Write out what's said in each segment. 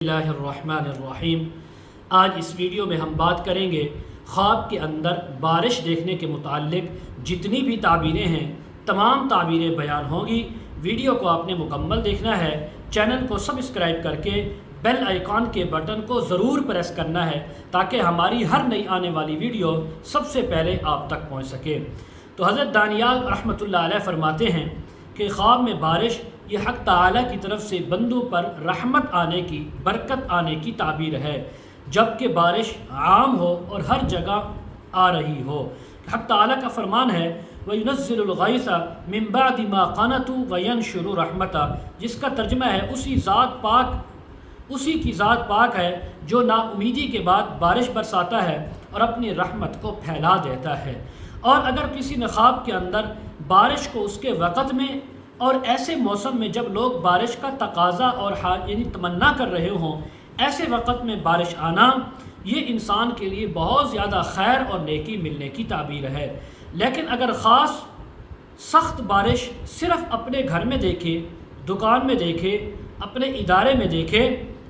اللہ الرحمن الرحیم۔ آج اس ویڈیو میں ہم بات کریں گے خواب کے اندر بارش دیکھنے کے متعلق جتنی بھی تعبیریں ہیں تمام تعبیریں بیان ہوں گی۔ ویڈیو کو آپ نے مکمل دیکھنا ہے، چینل کو سبسکرائب کر کے بیل آئیکن کے بٹن کو ضرور پریس کرنا ہے تاکہ ہماری ہر نئی آنے والی ویڈیو سب سے پہلے آپ تک پہنچ سکے۔ تو حضرت دانیال رحمۃ اللہ علیہ فرماتے ہیں کہ خواب میں بارش یہ حق تعالیٰ کی طرف سے بندوں پر رحمت آنے کی، برکت آنے کی تعبیر ہے، جبکہ بارش عام ہو اور ہر جگہ آ رہی ہو۔ حق تعالیٰ کا فرمان ہے وَيُنَزِّلُ الْغَيْثَ مِن بَعْدِ مَا قَنَطُوا وَيَنشُرُ رَحْمَتَهُ، جس کا ترجمہ ہے اسی کی ذات پاک ہے جو نا امیدی کے بعد بارش برساتا ہے اور اپنی رحمت کو پھیلا دیتا ہے۔ اور اگر کسی نے خواب کے اندر بارش کو اس کے وقت میں اور ایسے موسم میں جب لوگ بارش کا تقاضا اور تمنا کر رہے ہوں، ایسے وقت میں بارش آنا، یہ انسان کے لیے بہت زیادہ خیر اور نیکی ملنے کی تعبیر ہے۔ لیکن اگر خاص سخت بارش صرف اپنے گھر میں دیکھے، دکان میں دیکھے، اپنے ادارے میں دیکھے،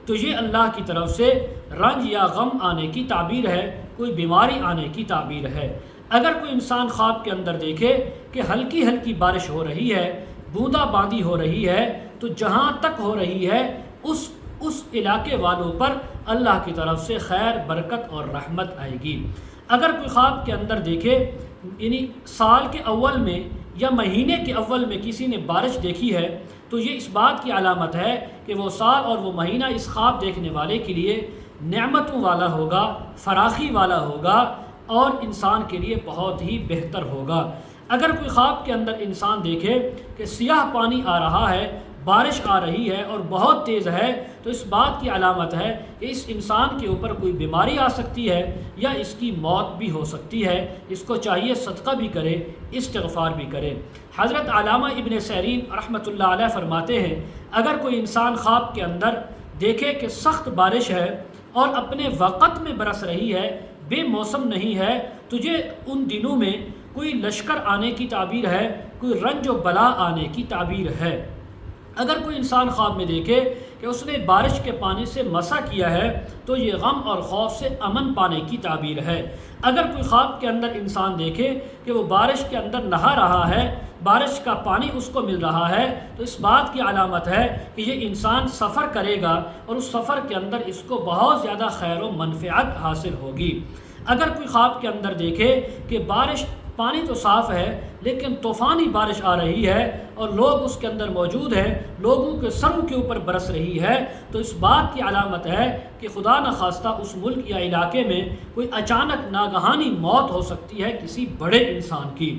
تو یہ اللہ کی طرف سے رنج یا غم آنے کی تعبیر ہے، کوئی بیماری آنے کی تعبیر ہے۔ اگر کوئی انسان خواب کے اندر دیکھے کہ ہلکی ہلکی بارش ہو رہی ہے، بوندا باندی ہو رہی ہے، تو جہاں تک ہو رہی ہے اس علاقے والوں پر اللہ کی طرف سے خیر، برکت اور رحمت آئے گی۔ اگر کوئی خواب کے اندر دیکھے، یعنی سال کے اول میں یا مہینے کے اول میں کسی نے بارش دیکھی ہے، تو یہ اس بات کی علامت ہے کہ وہ سال اور وہ مہینہ اس خواب دیکھنے والے کے لیے نعمتوں والا ہوگا، فراخی والا ہوگا اور انسان کے لیے بہت ہی بہتر ہوگا۔ اگر کوئی خواب کے اندر انسان دیکھے کہ سیاہ پانی آ رہا ہے، بارش آ رہی ہے اور بہت تیز ہے، تو اس بات کی علامت ہے کہ اس انسان کے اوپر کوئی بیماری آ سکتی ہے یا اس کی موت بھی ہو سکتی ہے۔ اس کو چاہیے صدقہ بھی کرے، استغفار بھی کرے۔ حضرت علامہ ابن سیرین رحمۃ اللہ علیہ فرماتے ہیں اگر کوئی انسان خواب کے اندر دیکھے کہ سخت بارش ہے اور اپنے وقت میں برس رہی ہے، بے موسم نہیں ہے، تو یہ ان دنوں میں کوئی لشکر آنے کی تعبیر ہے، کوئی رنج و بلا آنے کی تعبیر ہے۔ اگر کوئی انسان خواب میں دیکھے کہ اس نے بارش کے پانی سے مسح کیا ہے، تو یہ غم اور خوف سے امن پانے کی تعبیر ہے۔ اگر کوئی خواب کے اندر انسان دیکھے کہ وہ بارش کے اندر نہا رہا ہے، بارش کا پانی اس کو مل رہا ہے، تو اس بات کی علامت ہے کہ یہ انسان سفر کرے گا اور اس سفر کے اندر اس کو بہت زیادہ خیر و منفعت حاصل ہوگی۔ اگر کوئی خواب کے اندر دیکھے کہ بارش، پانی تو صاف ہے لیکن طوفانی بارش آ رہی ہے اور لوگ اس کے اندر موجود ہیں، لوگوں کے سروں کے اوپر برس رہی ہے، تو اس بات کی علامت ہے کہ خدا نخواستہ اس ملک یا علاقے میں کوئی اچانک ناگہانی موت ہو سکتی ہے کسی بڑے انسان کی۔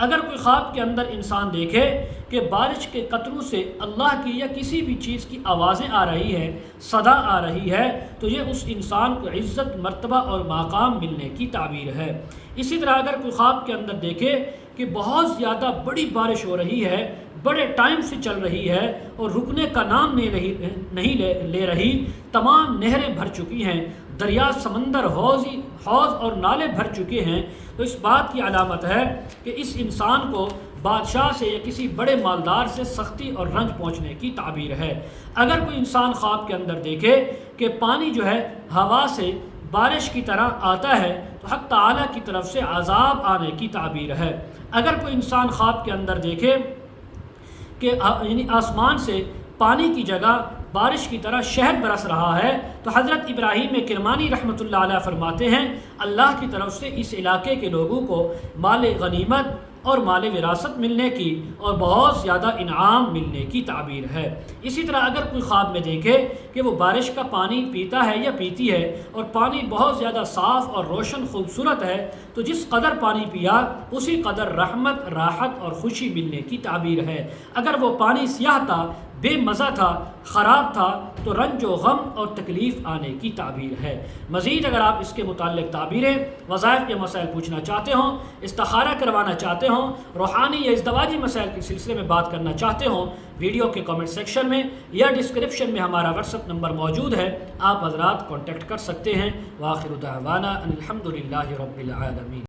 اگر کوئی خواب کے اندر انسان دیکھے کہ بارش کے قطروں سے اللہ کی یا کسی بھی چیز کی آوازیں آ رہی ہیں، صدا آ رہی ہے، تو یہ اس انسان کو عزت، مرتبہ اور مقام ملنے کی تعبیر ہے۔ اسی طرح اگر کوئی خواب کے اندر دیکھے کہ بہت زیادہ بڑی بارش ہو رہی ہے، بڑے ٹائم سے چل رہی ہے اور رکنے کا نام نہیں لے رہی، تمام نہریں بھر چکی ہیں، دریا، سمندر، حوض اور نالے بھر چکے ہیں، تو اس بات کی علامت ہے کہ اس انسان کو بادشاہ سے یا کسی بڑے مالدار سے سختی اور رنج پہنچنے کی تعبیر ہے۔ اگر کوئی انسان خواب کے اندر دیکھے کہ پانی جو ہے ہوا سے بارش کی طرح آتا ہے، تو حق تعالیٰ کی طرف سے عذاب آنے کی تعبیر ہے۔ اگر کوئی انسان خواب کے اندر دیکھے کہ یعنی آسمان سے پانی کی جگہ بارش کی طرح شہد برس رہا ہے، تو حضرت ابراہیم کرمانی رحمۃ اللہ علیہ فرماتے ہیں اللہ کی طرف سے اس علاقے کے لوگوں کو مال غنیمت اور مال وراثت ملنے کی اور بہت زیادہ انعام ملنے کی تعبیر ہے۔ اسی طرح اگر کوئی خواب میں دیکھے کہ وہ بارش کا پانی پیتا ہے یا پیتی ہے اور پانی بہت زیادہ صاف اور روشن خوبصورت ہے، تو جس قدر پانی پیا اسی قدر رحمت، راحت اور خوشی ملنے کی تعبیر ہے۔ اگر وہ پانی سیاہ تھا، بے مزہ تھا، خراب تھا، تو رنج و غم اور تکلیف آنے کی تعبیر ہے۔ مزید اگر آپ اس کے متعلق تعبیریں، وظائف یا مسائل پوچھنا چاہتے ہوں، استخارہ کروانا چاہتے ہوں، روحانی یا ازدواجی مسائل کے سلسلے میں بات کرنا چاہتے ہوں، ویڈیو کے کامنٹ سیکشن میں یا ڈسکرپشن میں ہمارا واٹس ایپ نمبر موجود ہے، آپ حضرات کانٹیکٹ کر سکتے ہیں۔ وآخر دعوانا ان الحمد للہ رب العالمین۔